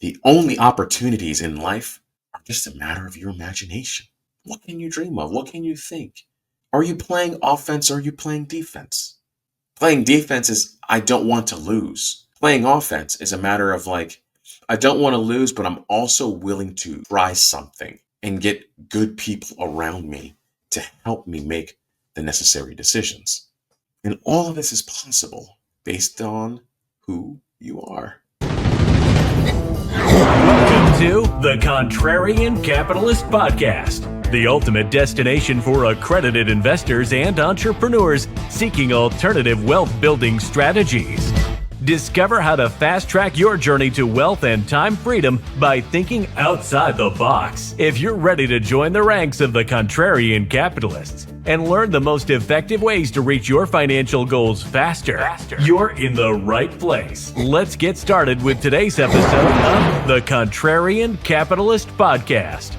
The only opportunities in life are just a matter of your imagination. What can you dream of? What can you think? Are you playing offense or are you playing defense? Playing defense is, I don't want to lose. Playing offense is a matter of like, I don't want to lose, but I'm also willing to try something and get good people around me to help me make the necessary decisions. And all of this is possible based on who you are. Welcome to the Contrarian Capitalist Podcast, the ultimate destination for accredited investors and entrepreneurs seeking alternative wealth-building strategies. Discover how to fast-track your journey to wealth and time freedom by thinking outside the box. If you're ready to join the ranks of the Contrarian Capitalists and learn the most effective ways to reach your financial goals faster, you're in the right place. Let's get started with today's episode of the Contrarian Capitalist Podcast.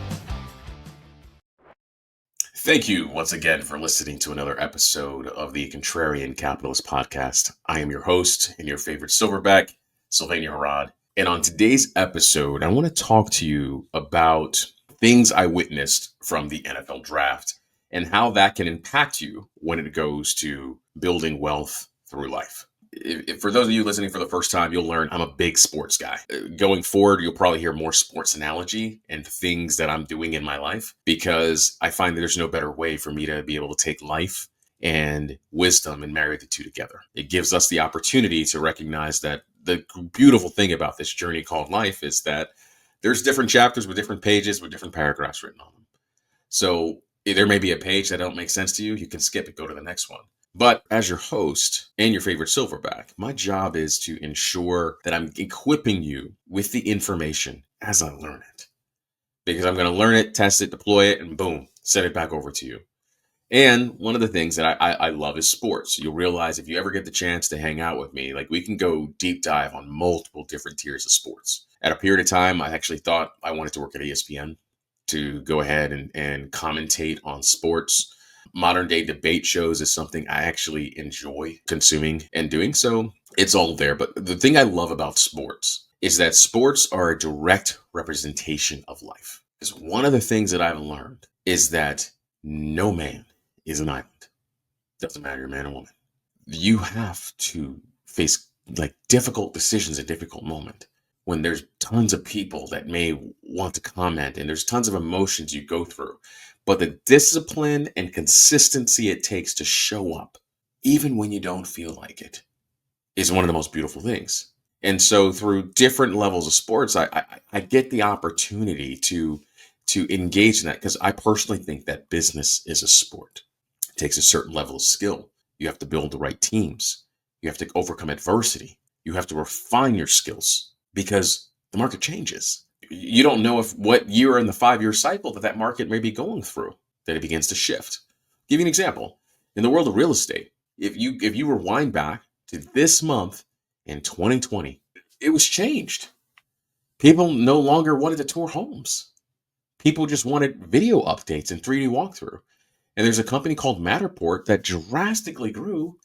Thank you once again for listening to another episode of the Contrarian Capitalist Podcast. I am your host and your favorite silverback, Sylvania Harrod. And on today's episode, I want to talk to you about things I witnessed from the NFL draft and how that can impact you when it goes to building wealth through life. If for those of you listening for the first time, you'll learn I'm a big sports guy. Going forward, you'll probably hear more sports analogy and things that I'm doing in my life because I find that there's no better way for me to be able to take life and wisdom and marry the two together. It gives us the opportunity to recognize that the beautiful thing about this journey called life is that there's different chapters with different pages with different paragraphs written on them. So there may be a page that don't make sense to you. You can skip it, go to the next one. But as your host and your favorite silverback, my job is to ensure that I'm equipping you with the information as I learn it. Because I'm going to learn it, test it, deploy it, and boom, send it back over to you. And one of the things that I love is sports. You'll realize if you ever get the chance to hang out with me, like we can go deep dive on multiple different tiers of sports. At a period of time, I actually thought I wanted to work at ESPN to go ahead and commentate on sports. Modern day debate shows is something I actually enjoy consuming and doing. So it's all there. But the thing I love about sports is that sports are a direct representation of life. Because one of the things that I've learned is that no man is an island. Doesn't matter, you're a man or woman. You have to face like difficult decisions at difficult moment when there's tons of people that may want to comment and there's tons of emotions you go through. But the discipline and consistency it takes to show up, even when you don't feel like it, is one of the most beautiful things. And so through different levels of sports, I get the opportunity to engage in that because I personally think that business is a sport. It takes a certain level of skill. You have to build the right teams. You have to overcome adversity. You have to refine your skills because the market changes. You don't know if what year in the 5-year cycle that market may be going through, that it begins to shift. Give you an example. In the world of real estate, if you rewind back to this month in 2020, it was changed. People no longer wanted to tour homes. People just wanted video updates and 3D walkthrough. And there's a company called Matterport that drastically grew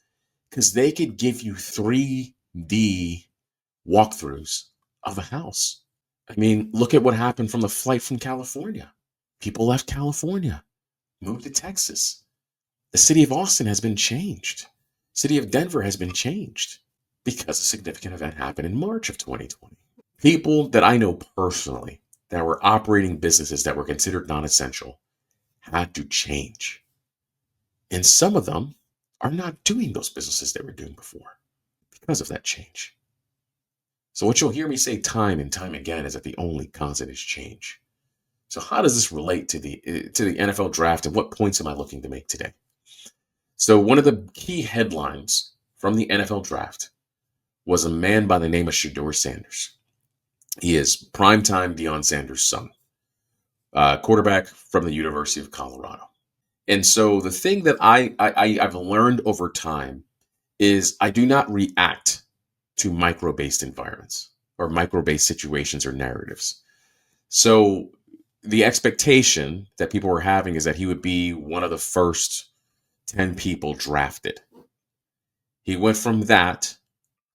because they could give you 3D walkthroughs of a house. I mean, look at what happened from the flight from California. People left California, moved to Texas. The city of Austin has been changed. City of Denver has been changed because a significant event happened in March of 2020. People that I know personally that were operating businesses that were considered non-essential had to change. And some of them are not doing those businesses they were doing before because of that change. So what you'll hear me say time and time again is that the only constant is change. So how does this relate to the NFL draft and what points am I looking to make today? So one of the key headlines from the NFL draft was a man by the name of Shado Sanders. He is primetime Deion Sanders' son, quarterback from the University of Colorado. And so the thing that I've learned over time is I do not react to micro-based environments or micro-based situations or narratives. So the expectation that people were having is that he would be one of the first 10 people drafted. He went from that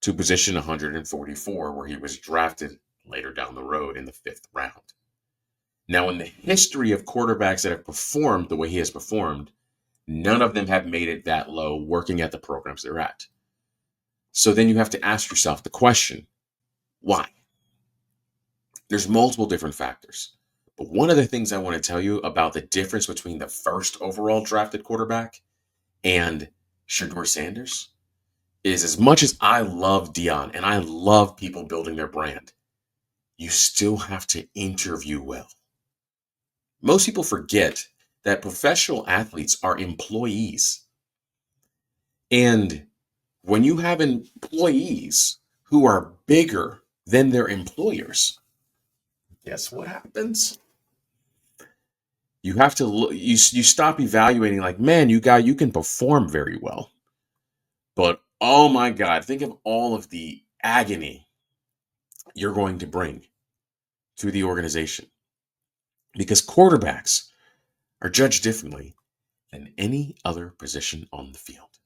to position 144, where he was drafted later down the road in the 5th round. Now, in the history of quarterbacks that have performed the way he has performed, none of them have made it that low working at the programs they're at. So then you have to ask yourself the question, why? There's multiple different factors. But one of the things I want to tell you about the difference between the first overall drafted quarterback and Shado Sanders is, as much as I love Deion and I love people building their brand, you still have to interview well. Most people forget that professional athletes are employees. And when you have employees who are bigger than their employers, guess what happens? You have to look, you stop evaluating like, man, you can perform very well. But oh my God, think of all of the agony you're going to bring to the organization. Because quarterbacks are judged differently than any other position on the field.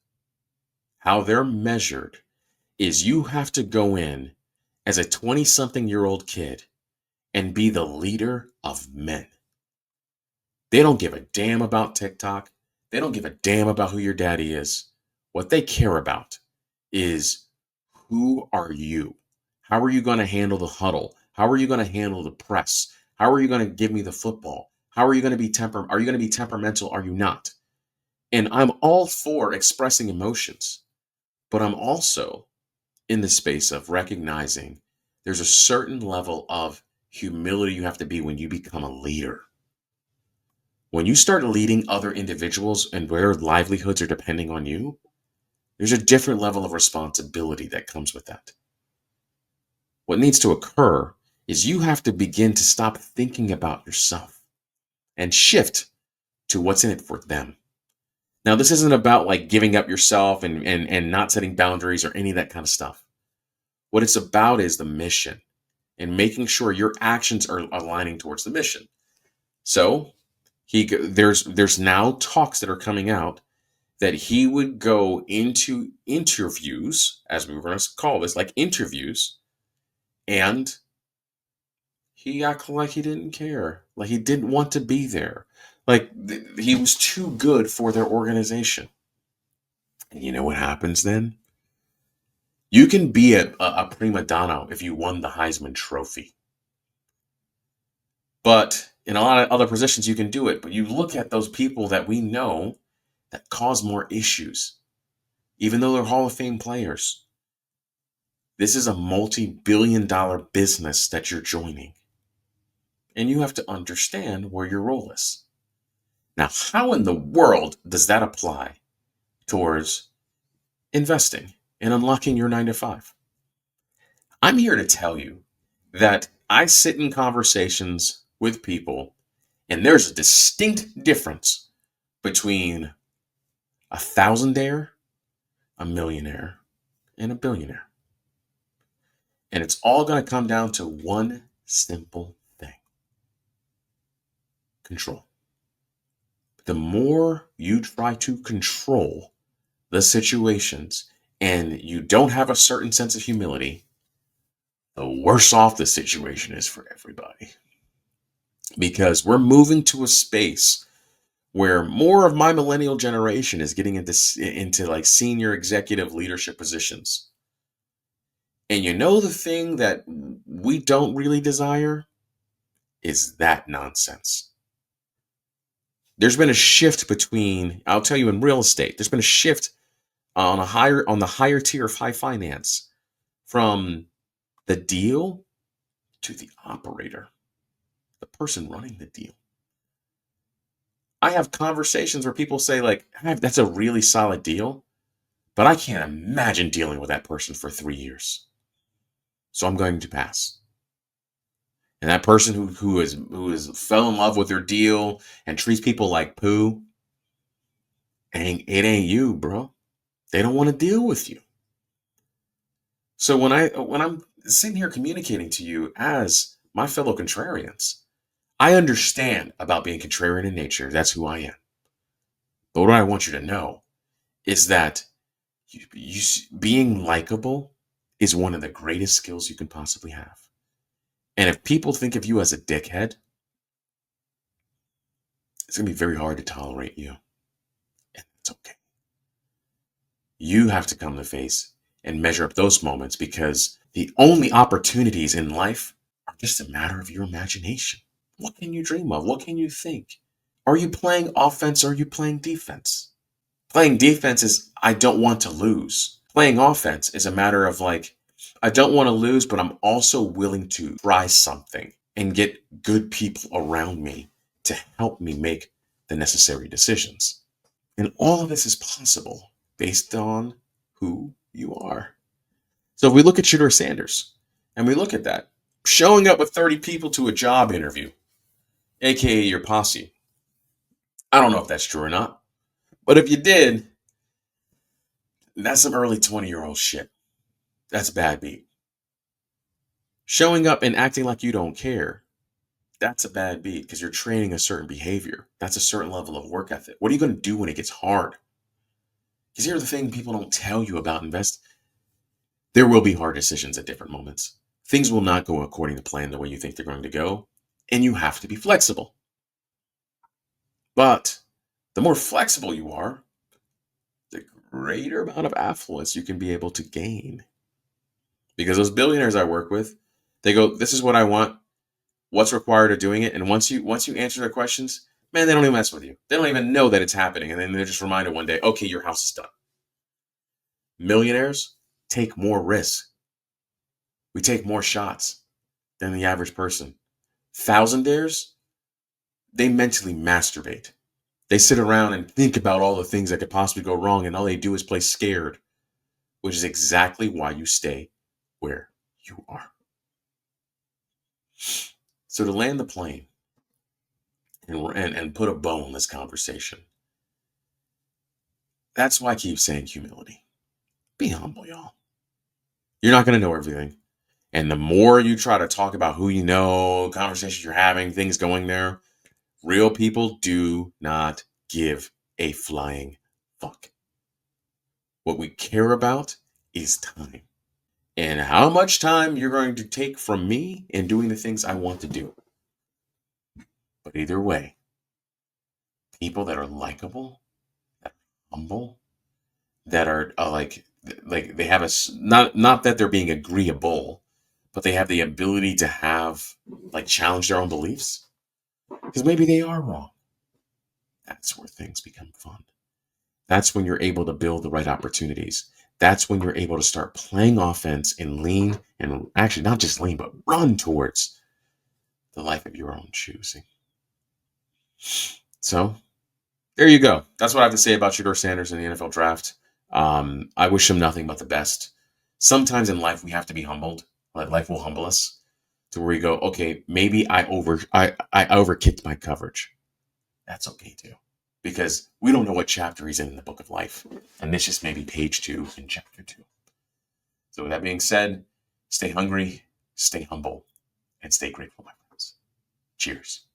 How they're measured is you have to go in as a 20-something-year-old kid and be the leader of men. They don't give a damn about TikTok. They don't give a damn about who your daddy is. What they care about is, who are you? How are you going to handle the huddle? How are you going to handle the press? How are you going to give me the football? How are you going to be are you going to be temperamental? Are you not? And I'm all for expressing emotions, but I'm also in the space of recognizing there's a certain level of humility you have to be when you become a leader. When you start leading other individuals and their livelihoods are depending on you, there's a different level of responsibility that comes with that. What needs to occur is you have to begin to stop thinking about yourself and shift to what's in it for them. Now, this isn't about like giving up yourself and not setting boundaries or any of that kind of stuff. What it's about is the mission and making sure your actions are aligning towards the mission. So there's now talks that are coming out that he would go into interviews, as we were going to call this, like interviews, and he acted like he didn't care, like he didn't want to be there, like he was too good for their organization. And you know what happens then? You can be a prima donna if you won the Heisman Trophy. But in a lot of other positions, you can do it. But you look at those people that we know that cause more issues, even though they're Hall of Fame players. This is a multi-billion-dollar business that you're joining. And you have to understand where your role is. Now, how in the world does that apply towards investing and unlocking your 9-to-5? I'm here to tell you that I sit in conversations with people, and there's a distinct difference between a thousandaire, a millionaire, and a billionaire. And it's all going to come down to one simple thing: control. The more you try to control the situations and you don't have a certain sense of humility, the worse off the situation is for everybody. Because we're moving to a space where more of my millennial generation is getting into like senior executive leadership positions. And you know, the thing that we don't really desire is that nonsense. There's been a shift between, I'll tell you, in real estate, there's been a shift on the higher tier of high finance from the deal to the operator, the person running the deal. I have conversations where people say like, that's a really solid deal, but I can't imagine dealing with that person for 3 years. So I'm going to pass. And that person who is fell in love with their deal and treats people like poo, it ain't you, bro. They don't want to deal with you. So when I'm sitting here communicating to you as my fellow contrarians, I understand about being contrarian in nature. That's who I am. But what I want you to know is that being likable is one of the greatest skills you can possibly have. And if people think of you as a dickhead, it's going to be very hard to tolerate you. And it's okay. You have to come to face and measure up those moments, because the only opportunities in life are just a matter of your imagination. What can you dream of? What can you think? Are you playing offense or are you playing defense? Playing defense is, I don't want to lose. Playing offense is a matter of like, I don't want to lose, but I'm also willing to try something and get good people around me to help me make the necessary decisions. And all of this is possible based on who you are. So if we look at Shado Sanders and we look at that, showing up with 30 people to a job interview, aka your posse. I don't know if that's true or not, but if you did, that's some early 20-year-old shit. That's bad beat. Showing up and acting like you don't care, that's a bad beat, because you're training a certain behavior. That's a certain level of work ethic. What are you going to do when it gets hard? Because here's the thing people don't tell you about invest. There will be hard decisions at different moments. Things will not go according to plan the way you think they're going to go, and you have to be flexible. But the more flexible you are, the greater amount of affluence you can be able to gain. Because those billionaires I work with, they go, this is what I want, what's required of doing it. And once you answer their questions, man, they don't even mess with you. They don't even know that it's happening. And then they're just reminded one day, okay, your house is done. Millionaires take more risks. We take more shots than the average person. Thousandaires, they mentally masturbate. They sit around and think about all the things that could possibly go wrong, and all they do is play scared, which is exactly why you stay where you are. So to land the plane and put a bow on this conversation, that's why I keep saying humility. Be humble, y'all. You're not going to know everything. And the more you try to talk about who you know, conversations you're having, things going there, real people do not give a flying fuck. What we care about is time. And how much time you're going to take from me in doing the things I want to do. But either way, people that are likable, that are humble, that are like they have a, not that they're being agreeable, but they have the ability to have, like, challenge their own beliefs. Because maybe they are wrong. That's where things become fun. That's when you're able to build the right opportunities. That's when you're able to start playing offense and lean, and actually not just lean, but run towards the life of your own choosing. So there you go. That's what I have to say about Shado Sanders in the NFL draft. I wish him nothing but the best. Sometimes in life we have to be humbled. Like, life will humble us to where you go, okay, maybe I overkicked my coverage. That's okay too, because we don't know what chapter he's in the book of life, and this just may be page 2 in chapter 2. So with that being said, stay hungry, stay humble, and stay grateful, my friends. Cheers.